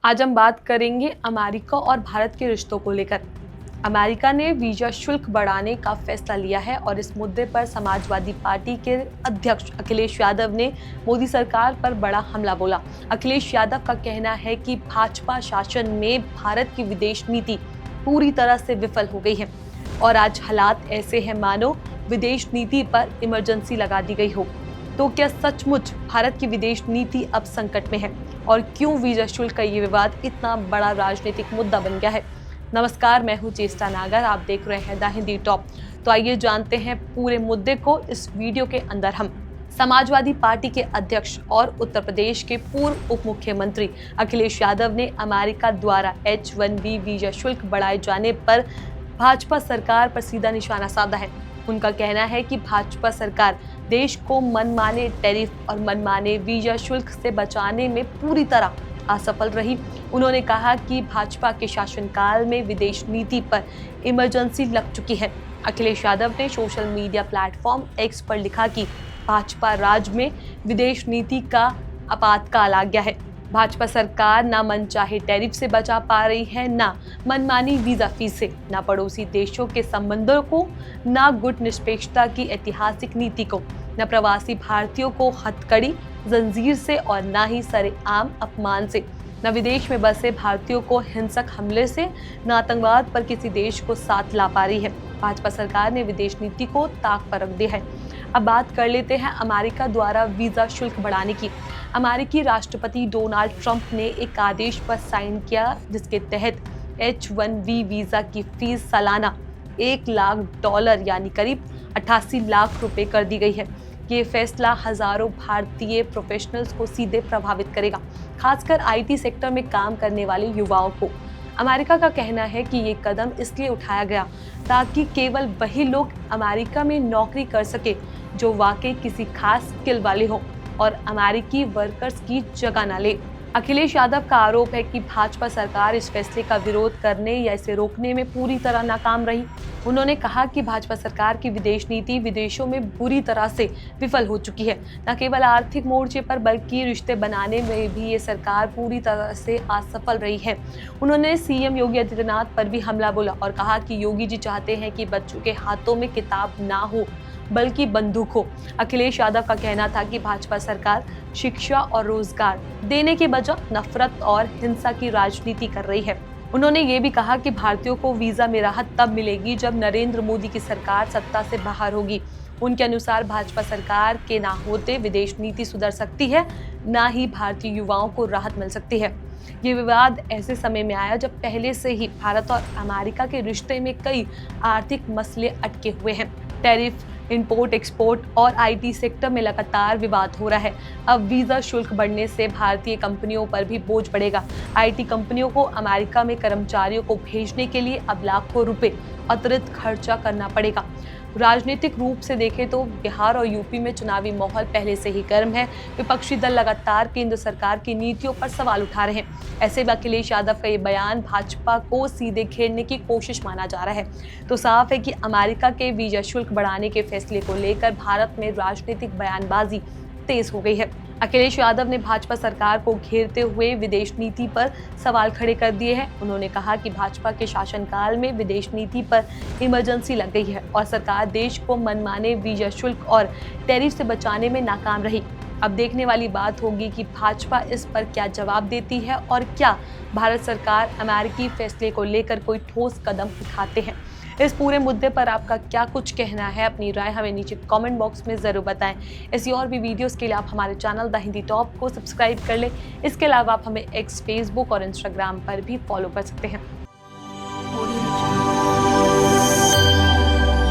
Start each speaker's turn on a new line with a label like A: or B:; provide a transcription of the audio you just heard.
A: आज हम बात करेंगे अमेरिका और भारत के रिश्तों को लेकर। अमेरिका ने वीजा शुल्क बढ़ाने का फैसला लिया है और इस मुद्दे पर समाजवादी पार्टी के अध्यक्ष अखिलेश यादव ने मोदी सरकार पर बड़ा हमला बोला। अखिलेश यादव का कहना है कि भाजपा शासन में भारत की विदेश नीति पूरी तरह से विफल हो गई है और आज हालात ऐसे हैं मानो विदेश नीति पर इमरजेंसी लगा दी गई हो। तो क्या सचमुच भारत की विदेश नीति अब संकट में है और क्यों वीजा शुल्क का ये विवाद इतना बड़ा राजनीतिक मुद्दा बन गया है? नमस्कार, मैं हूँ चेष्टा नागर, आप देख रहे हैं द हिंदी टॉप। तो आइए जानते हैं पूरे मुद्दे को इस वीडियो के अंदर। हम समाजवादी पार्टी के अध्यक्ष और उत्तर प्रदेश के पूर्व उप मुख्यमंत्री अखिलेश यादव ने अमेरिका द्वारा H-1B वीजा शुल्क बढ़ाए जाने पर भाजपा सरकार पर सीधा निशाना साधा है। उनका कहना है कि भाजपा सरकार देश को मनमाने टैरिफ और मनमाने वीजा शुल्क से बचाने में पूरी तरह असफल रही। उन्होंने कहा कि भाजपा के शासनकाल में विदेश नीति पर इमरजेंसी लग चुकी है। अखिलेश यादव ने सोशल मीडिया प्लेटफॉर्म X पर लिखा कि भाजपा राज में विदेश नीति का आपातकाल आ गया है। भाजपा सरकार ना मनचाहे टैरिफ से बचा पा रही है, ना मनमानी वीजा फीस से, ना पड़ोसी देशों के संबंधों को, ना गुट निरपेक्षता की ऐतिहासिक नीति को, न प्रवासी भारतीयों को हथकड़ी जंजीर से और ना ही सरेआम अपमान से, न विदेश में बसे भारतीयों को हिंसक हमले से, न आतंकवाद पर किसी देश को साथ ला पा रही है। भाजपा सरकार ने विदेश नीति को ताक पर रख दिया है। अब बात कर लेते हैं अमेरिका द्वारा वीजा शुल्क बढ़ाने की। अमेरिकी राष्ट्रपति डोनाल्ड ट्रंप ने एक आदेश पर साइन किया जिसके तहत H-1B वीजा की फीस सालाना $1 लाख यानी करीब 88 लाख रुपए कर दी गई है। ये फैसला हजारों भारतीय प्रोफेशनल्स को सीधे प्रभावित करेगा, खासकर IT सेक्टर में काम करने वाले युवाओं को। अमेरिका का कहना है कि ये कदम इसलिए उठाया गया ताकि केवल वही लोग अमेरिका में नौकरी कर सके जो वाकई किसी खास स्किल वाले हों और अमेरिकी वर्कर्स की जगह न ले। अखिलेश यादव का आरोप है कि भाजपा सरकार इस फैसले का विरोध करने या इसे रोकने में पूरी तरह नाकाम रही। उन्होंने कहा कि भाजपा सरकार की विदेश नीति विदेशों में बुरी तरह से विफल हो चुकी है। न केवल आर्थिक मोर्चे पर बल्कि रिश्ते बनाने में भी ये सरकार पूरी तरह से असफल रही है। उन्होंने CM योगी आदित्यनाथ पर भी हमला बोला और कहा कि योगी जी चाहते हैं कि बच्चों के हाथों में किताब ना हो बल्कि बंदूक हो। अखिलेश यादव का कहना था कि भाजपा सरकार शिक्षा और रोजगार देने के बजाय नफरत और हिंसा की राजनीति कर रही है। उन्होंने ये भी कहा कि भारतीयों को वीजा में राहत तब मिलेगी जब नरेंद्र मोदी की सरकार सत्ता से बाहर होगी। उनके अनुसार भाजपा सरकार के ना होते विदेश नीति सुधर सकती है, ना ही भारतीय युवाओं को राहत मिल सकती है। ये विवाद ऐसे समय में आया जब पहले से ही भारत और अमेरिका के रिश्ते में कई आर्थिक मसले अटके हुए हैं। टैरिफ, इंपोर्ट एक्सपोर्ट और IT सेक्टर में लगातार विवाद हो रहा है। अब वीजा शुल्क बढ़ने से भारतीय कंपनियों पर भी बोझ बढ़ेगा। IT कंपनियों को अमेरिका में कर्मचारियों को भेजने के लिए अब लाखों रुपए अतिरिक्त खर्चा करना पड़ेगा। राजनीतिक रूप से देखें तो बिहार और यूपी में चुनावी माहौल पहले से ही गर्म है। विपक्षी दल लगातार केंद्र सरकार की नीतियों पर सवाल उठा रहे हैं। ऐसे में अखिलेश यादव का ये बयान भाजपा को सीधे घेरने की कोशिश माना जा रहा है। तो साफ है कि अमेरिका के वीजा शुल्क बढ़ाने के फैसले को लेकर भारत में राजनीतिक बयानबाजी तेज हो गई है। अखिलेश यादव ने भाजपा सरकार को घेरते हुए विदेश नीति पर सवाल खड़े कर दिए हैं। उन्होंने कहा कि भाजपा के शासनकाल में विदेश नीति पर इमरजेंसी लग गई है और सरकार देश को मनमाने वीजा शुल्क और टैरिफ से बचाने में नाकाम रही। अब देखने वाली बात होगी कि भाजपा इस पर क्या जवाब देती है और क्या भारत सरकार अमेरिकी फैसले को लेकर कोई ठोस कदम उठाते हैं। इस पूरे मुद्दे पर आपका क्या कुछ कहना है? अपनी राय हमें नीचे कमेंट बॉक्स में ज़रूर बताएं। ऐसी और भी वीडियोस के लिए आप हमारे चैनल द हिंदी टॉप को सब्सक्राइब कर लें। इसके अलावा आप हमें X, Facebook और Instagram पर भी फॉलो कर सकते हैं।